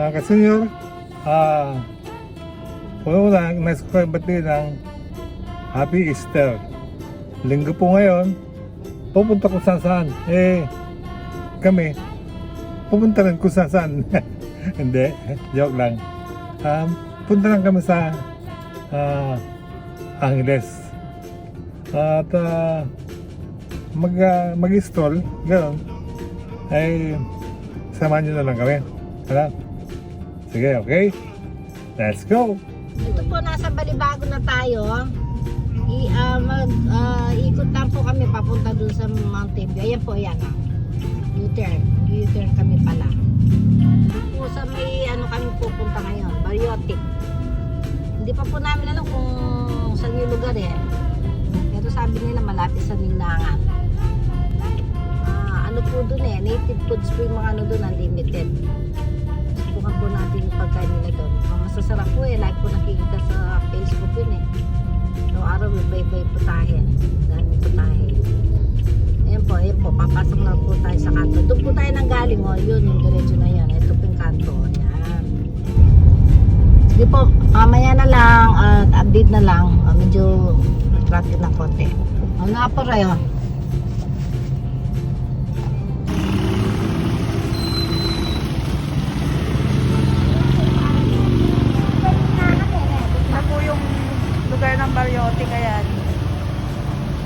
Kasenyor, una, nais ko kayo batiin ng Happy Easter. Linggo po ngayon, pupunta ko saan. Kami, pupunta rin kung saan. Hindi, joke lang. Punta lang kami sa Angeles. At mag-stroll, gano'n. Ay, samahan nyo na lang kami. Ano? Sige, okay? Let's go! Ito po, nasa Balibago na tayo. Ikot lang po kami papunta dun sa Mountain View. Ayan po, ayan. U-turn kami pala. Po sa may kami pupunta ngayon, Bariotic. Hindi pa po namin alam kung saan yung lugar Pero sabi nila malapit sa Ninangan. Ano po dun native foods po yung mga dun, unlimited. Subukan po natin yung pagkain nila dun. Masasarap po like po nakikita sa Facebook yun araw may bay putahe. Dami putahe. Ayan po, papasok na po tayo sa kanto. Doon po tayo nang galing yun, yung diretso na yan. Ito po yung kanto. Ayan. Sige po, mamaya na lang at update na lang. Medyo traffic ng konti. Nga po rayon. Lugar ng Bariotic, ayan.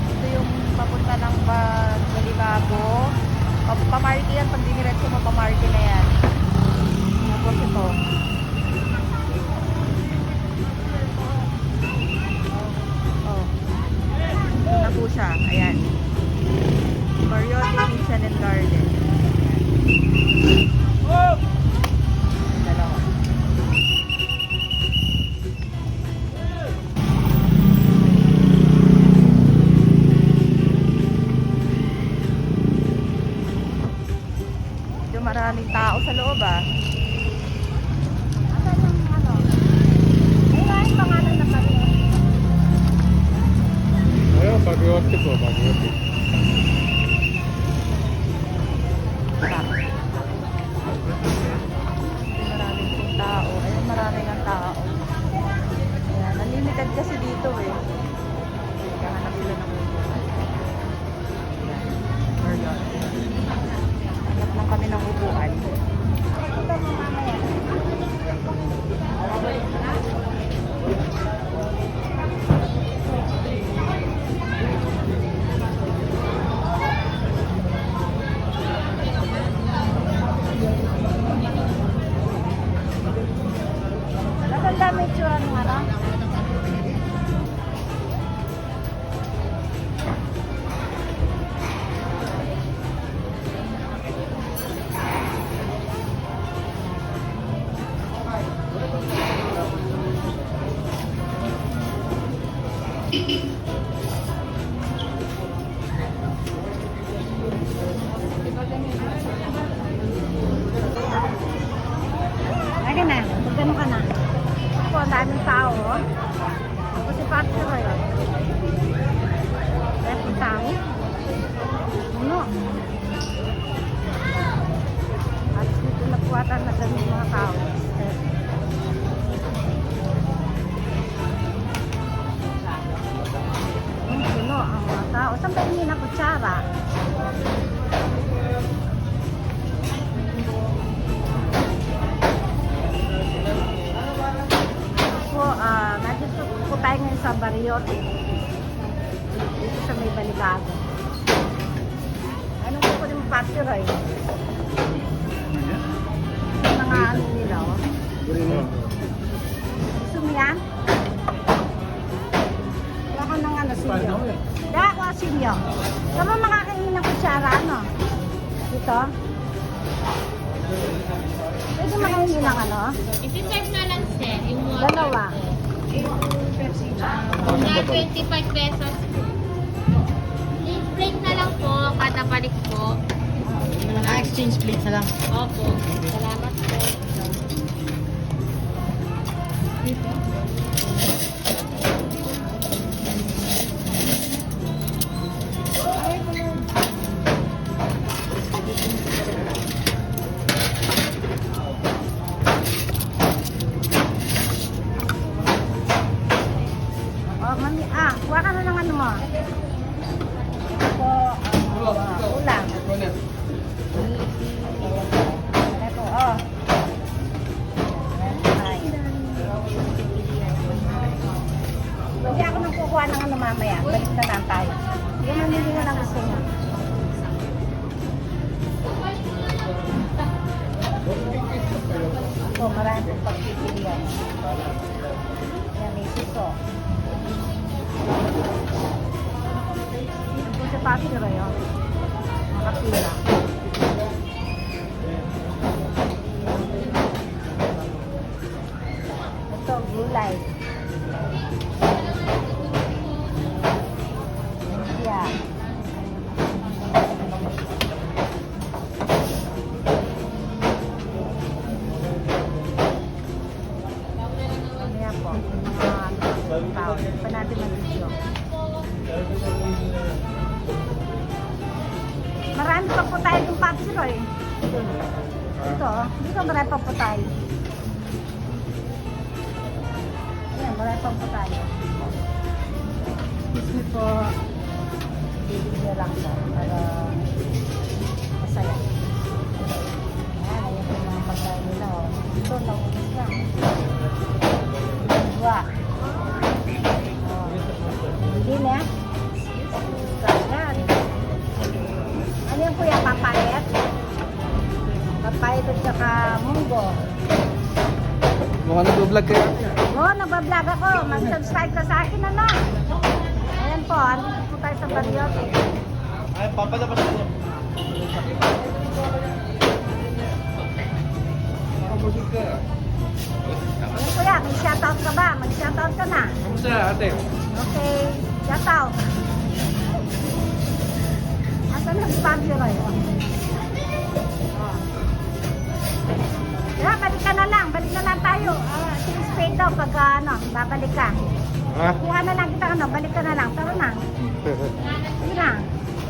Ito yung papunta ng Balibago. Pamarki yan, pag diniretso mo pamarki na yan. Tapos ito. Ito na po siya, ayan. Bariotic Kitchen and Garden. Ayan. Dalawa. Maraming tao sa loob Asan yung Ayun pangalan na Bariotic. Ayun, Bariotic po, Bariotic. Maraming tao. Ayun, maraming ang tao. Ayan, unlimited kasi dito Kahanap sila ng Bariotic. Hanap lang kami ng upuan. Ito mo mamaya. Ang dami tsura ng Lagi na, magkano ka na? Ako, ang daming tao. Ako si Patrick yun. Left tao. Ano? At dito na po ata na daming mga tao. Puno ang mga tao. Saan ba hindi na kutsara? Nandito po tayo ngayon sa Bariotic. Dito sa may Balibago. Anong po rin patio rin? Mga nila Gusto mo yan? Wala ka ng silyo. Kaya ako silyo. Saan mo makakainin ng kutsara, Dito? Pwede makainin ng I-serve na lang, sir. Yung water. Dalawa. Na 25 pesos. I-break na lang po, kada balik po. Exchange plate na lang. Opo. Salamat po. Dito? tira. Ito, gulay. Yeah. Mamaya po, mga tao. Pa natin mag-video. Marami pa po tayo ng Papi Roy. Ito, dito marami pa po tayo. Ayan, marami pa po tayo. Ito po, bibigyan lang po para masaya. Ayan, ayan po mga pagkain nila. Oh. Ito, naulis na. Dua. Oh. Hindi na. Ayan. Ano yan kuya? Papayat? Papayat at saka munggo. Mukhang nag-vlog kayo. Oo, nagbablog ako. Mag-subscribe ka sa akin, ano? Ayan po, ano po tayo sa Bariote. Ay, papalabas ko. Pabusog ka. Ayan kuya, may shoutout ka ba? Mag-shoutout ka na. Kamusta ate? Okay, shoutout. Asan ang sponsor ay? Kaya balik ka na lang tayo. Sige, spade daw pag babalik ka. Ha? Kuha na lang kita, balik ka na lang. Tara na. Sige na.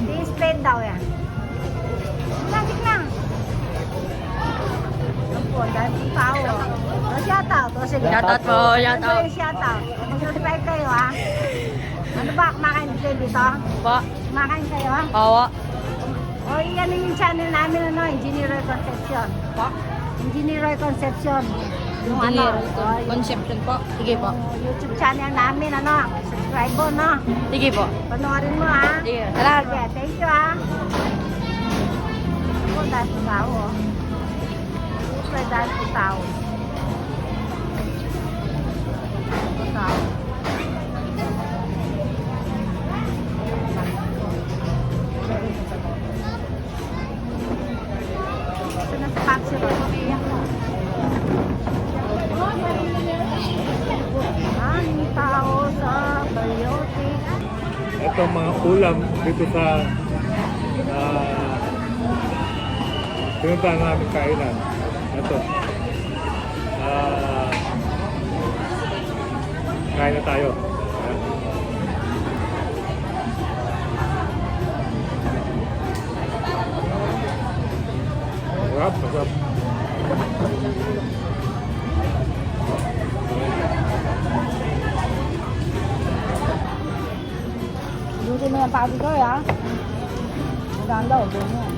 Sige, spade daw yan. Sige na. Ano po, dahil po tao. O, shoutout. O, sige. Shoutout po, shoutout. Ano yung shoutout? Mag-subscribe kayo, ha? Ano ba, kumakain kayo dito? Po. Kumakain kayo, ha? Oo. O, yan yung channel namin, Engineer Roy Concepcion. Po. Engineer Roy Concepcion. Yung Engineer yung Concepcion po. Sige po. YouTube channel namin, subscribe mo, Sige po. Panoorin mo, ha? Sige. Salamat po. Sige, thank you, ha? Ako, dahil po tao, Siyempre, dahil po tao. Tao. Ito na sa Paxi Roy. Ang tao sa Bariote. Ito mga ulam dito sa pinuntahan namin kainan. Ito. Kain na tayo. Masarap, masarap. Luto mo yung Paxi Roy, ha? Maganda, doon yan.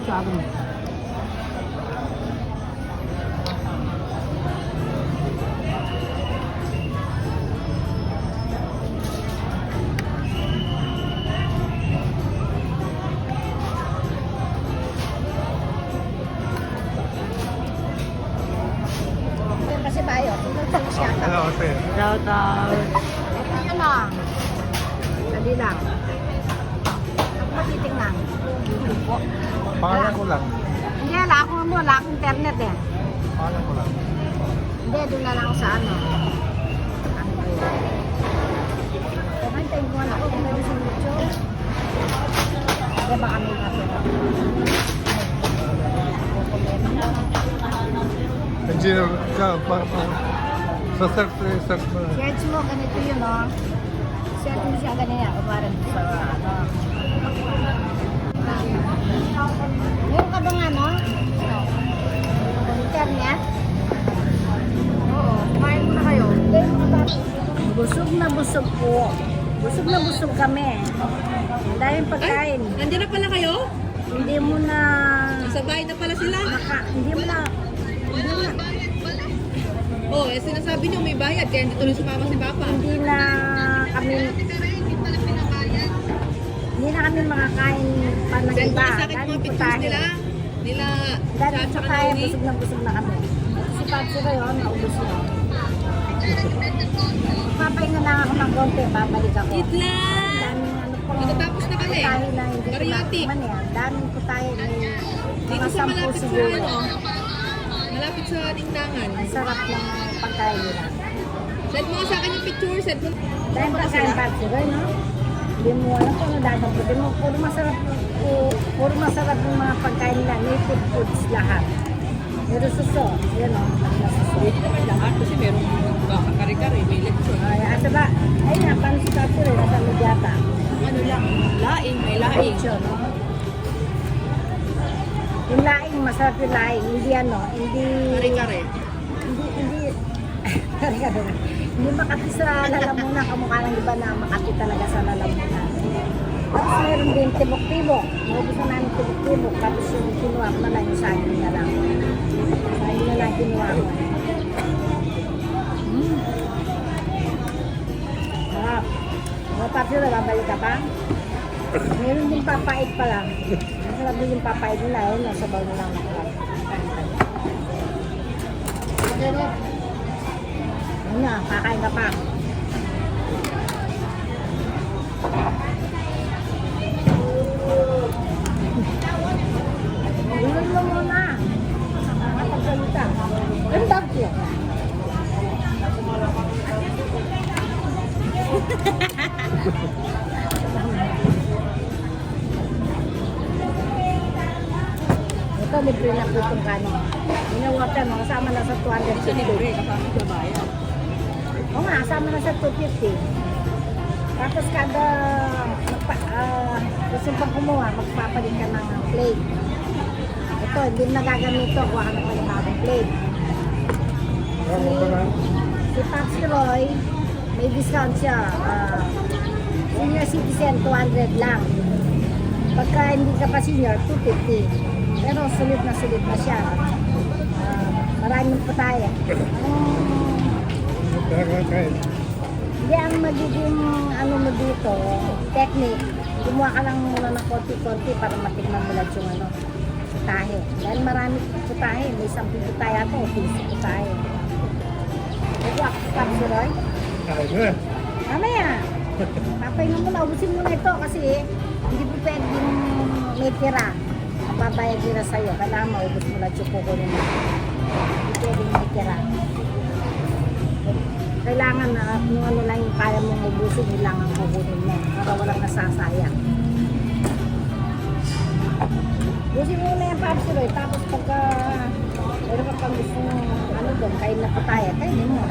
Sabi. Kasi tayo, Hello, ate. Shoutout. ano lang. Dali lang. Ako matitingnan. Pangalan ko lang. Hindi, wala akong internet eh. Pangalan ko lang. Hindi, doon na lang ako sa ano. Ano ba yun? Kumantayin ko na ako kung meron sa YouTube. Hindi ba kami natira? Engineer ka, sa search mo na. Search mo, ganito yun, Search mo siya ganyan. O parang sa ano. Meron ka bang ano? Internet? Oo. Kumain mo na kayo? Hindi, mga bata. Busog na busog po. Busog na busog kami. Ang daming pagkain. Nandiyan na pala kayo? Hindi mo na... Sa bahay na pala sila? Hindi mo na... Oo, sinasabi niyo may bayad kaya hindi tuloy sumama si Papa. Hindi na kami... Hindi na kami makakain pa ng iba. Sa akin mga pictures nila. Nila, Dahil sa kaya, busog na kami. Si Patsy ko yun, naubos na. Papahinga na ako ng konti, babalik ako. Itla! Daming ano po. Matatapos na kami. Putahe na hindi ko Pariyati. nakuman yan. Daming putahe. May Dito mga sa 10 malapit sa siguro. ano, malapit sa Tingtangan. Ang sarap ng pagkain nila. Send mo sa akin yung picture, send mo. Dahil pagkain Patsy ko, no? Hindi mo alam kung ano dadamputin mo. Puro masarap yung mga pagkain nila. Native foods lahat. Pero suso, yun o. Lahat kasi meron kare-kare, may lechon. Ay, asa ba? Ay nga, paano si Patsy rin? Nasa Mediata. Ano lang, laing, may laing. Lechon, no? Yung laing, masarap yung laing. Hindi ano, hindi... Kare-kare. Hindi, kare-kare na. Hindi makati sa lalamunan. Kamukha ng iba na makati talaga sa lalamunan. Tapos meron din tibok-tibok. Naubusan namin tibok-tibok. Tapos yung kinuha ko na lang, yung saging na lang. Saging na lang kinuha ko. Sarap. Mga papi, babalik ka pa? Meron din papait pa lang. Masarap din yung papait nila. Ayun, nasa bawl na lang nakuha. Ayun na, kakain ka pa. Ilan mo muna. Nakapagsalita. Ang bagyo. Ito, libre na po itong kanin. Minawater mo, kasama na sa 250. Sa libre, kasama sa bayan. Oo nga, kasama na sa 250. Tapos kada gusto pang kumuha, magpapalit ka ng plate. Ito, hindi mo nagagamit ito. Kuha ka na pa ng bagong plate. Ano ba na? Si Patsy Roy, may discount siya. Senior citizen, 200 lang. Pagka hindi ka pa senior, 250. Pero sulit na siya. Maraming pa tayo. Nakakain. Hindi, ang magiging ano mo dito, technique, gumawa ka lang muna ng konti-konti para matikman mo lang yung ano, putahe. Dahil marami putahe, may 10 putahe ako, 15 putahe. Ito, Patsy Roy. Ayun na. Mamaya, papahinga mo na, ubusin mo na ito kasi hindi po pwedeng may tira. Mababayad nila sa'yo, kailangan maubos mo na yung kukunin mo. Hindi pwedeng may tira. Kailangan na kung ano lang yung kaya mong ubusin, yun lang ang kukunin mo para walang nasasayang. Ubusin mo na yung Patsy Roy, tapos pagka meron ka pang gusto ano doon, kain na pataya, kainin mo.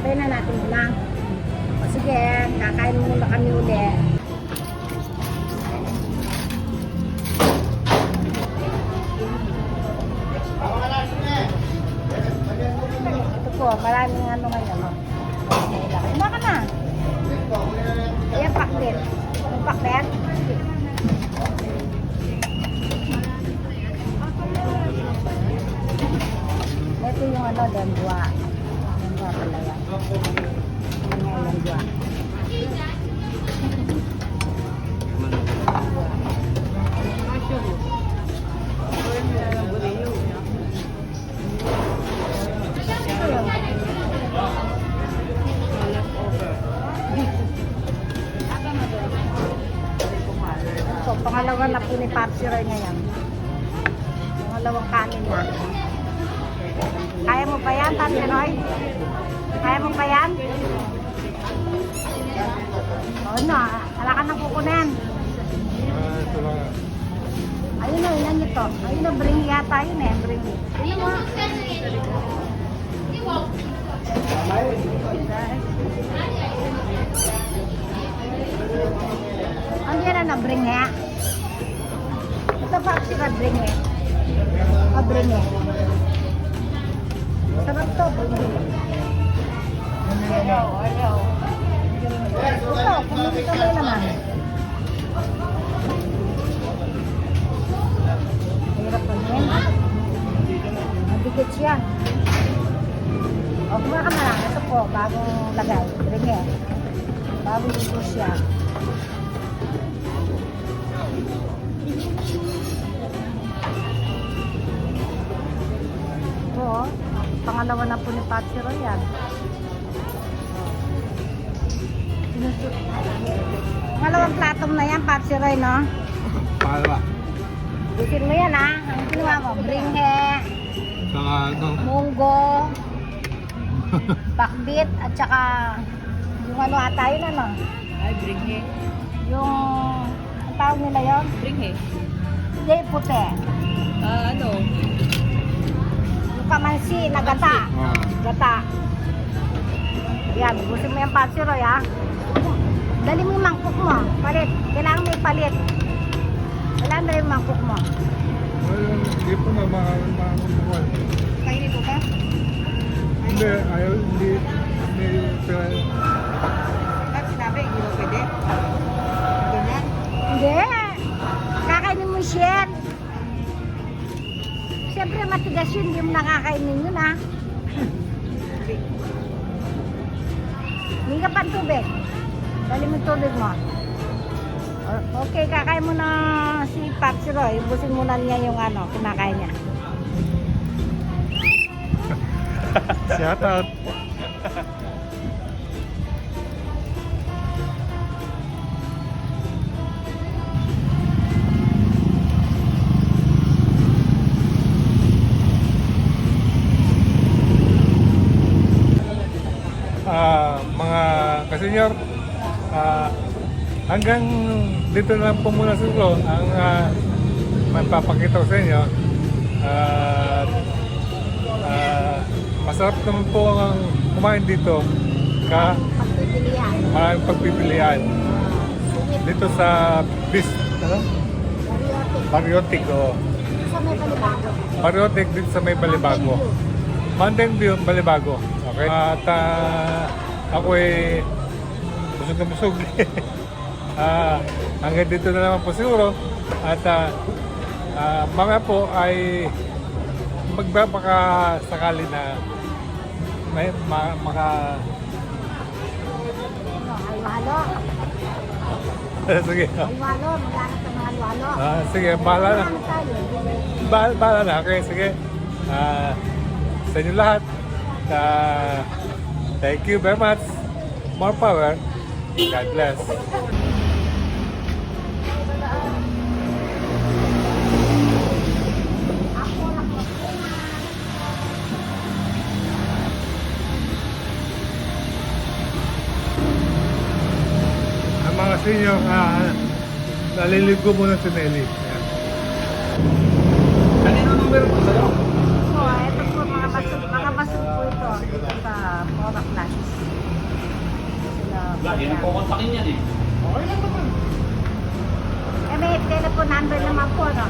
Tayo na natin muna. O sige, kakain muna kami uli. Ito po, maraming ano ngayon. No? Uma ka na. Ayan, pakbet. Yung pakbet? Ito yung ano, dandua. Dandua pala yan. Ayan nga yung dandua. Ito yun. Ito, pangalawa na po ni Patsy Roy ngayon. Pangalawang kanin na. Kaya mo pa yan, Patsy Roy? Kaya mo pa yan? O na, wala ka nang kukunin. Ito lang. Ayun na, ilan ito? Ayun na, bring yata yun eh. Bring. Ayun mo. Ang yan na, bring ya. Ito pa, sila bring eh. Bring eh. Sarap to, bring eh. Ayaw. Ito, kung ito may naman. Hirap pa niyan. Mabigit siya. O, kumain ka na lang. Ito po, bagong lagay. Bring eh. O, Babili ko siya. Ito, oh. Pangalawa na po ni Patsy Roy yan. Pangalawang platong na yan, Patsy Roy, no? Para. Bitin mo yan, ha? Ang kinuha mo, bringhe, Saka ano. munggo, pakbit, at saka yung ano ata yun, ano? Ay, bringhe. Yung, ang tawag nila yun? Bringhe. Hindi, puti. Ano? Yung kamansi na gata. Ah. Gata. Yan, gusto mo yung Patsy Roy, ha? Dali mo yung mangkok mo. Palit. Kailangan may palit. Kailangan dali yung mangkok mo. Hindi po na makakuha. Kainin ko ka? Hindi, ayaw, hindi, Bakit sinabi, hindi mo pwede? Ganyan? Hindi. Kakainin mo siya. Siyempre matigas yun, hindi mo nakakainin yun, ha? Hindi ka pa tubig. Dali mo yung tubig mo. Okay, kakain mo na si Patsy Roy. Ubusin muna niya yung ano, kinakain niya. shout out. Mga kasenyor, hanggang dito na lang po muna siguro ang magpapakita ko sa inyo. Masarap naman po ang kumain dito. Pagpipilian. Maraming pagpipilian. Dito sa ano? Bariotic. Oh. Sa may balibago. Bariotic dito sa may Balibago. Mountain View, Balibago. Okay? At ako busog na busog. Hanggang dito na naman po siguro. At mga po ay magbabaka sakali na may maka Halo-halo. sige. Halo-halo. Maghanap ka ng halo-halo. Sige, bahala na. Ano tayo? Bahala na. Okay, sige. Sa inyo lahat. Thank you very much. More power. God bless. Ang mga senior, naliligo muna si Nelly. Ayan. Kanino numero po sa'yo? So, ito po mga basog po ito dito sa Porac Lunch. Lagi na po kontakin yan eh. Okay lang naman. May telephone number naman po, no?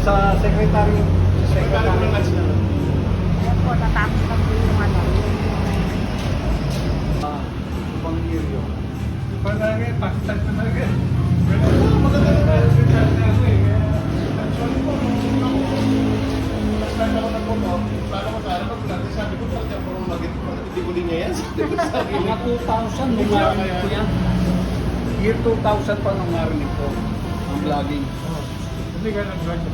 Sa secretary. Secretary ng lunch na. Ayan po, natapos na po yung ano. Ibang area. Palagi, pakistan na talaga. Maganda na tayo. Actually po, last time ako nagpunta, plano ko sana mag-practice. Sabi ko, bakit ako hindi ko linya yan? Mga 2000 nung narinig ko yan. Year 2000 pa nung narinig ko ang vlogging. Hindi ka nag-vlog na.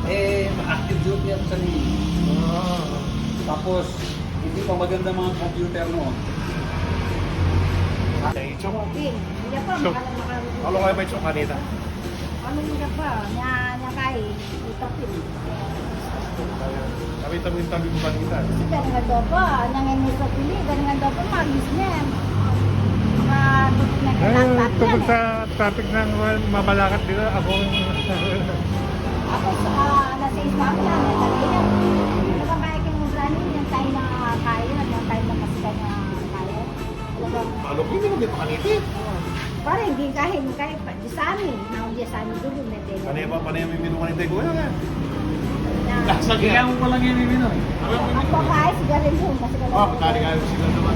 Ma-active duty ako sa Navy. Tapos, hindi pa maganda mga computer noon. Shopping. Hindi pa, So, makalang Ano kayo ba yung kanina? ano yung pa? Nya kay ito pin. Tabi-tabi mo kanina. Si ganun nga daw pa, nangin sa pili, ganun nga daw pa, magis niya. Mga tutok na kailangan Tungkol sa topic ng mabalakat dito, ako Ako sa nasa Islam na, nagkakailan. Talagang kaya kang mabranin, yung tayo na kaya, yung tayo na kasi kaya kaya. Talagang, Ano ko hindi mo dito kanina? parang hindi kahit di sa amin. Di sa amin doon yung medyo. Panay may minu kanina ko yan. Na- Kaya mo pa lang yan yung Ang babae, sigarilyo. Kasi Oh, kari nga sila naman.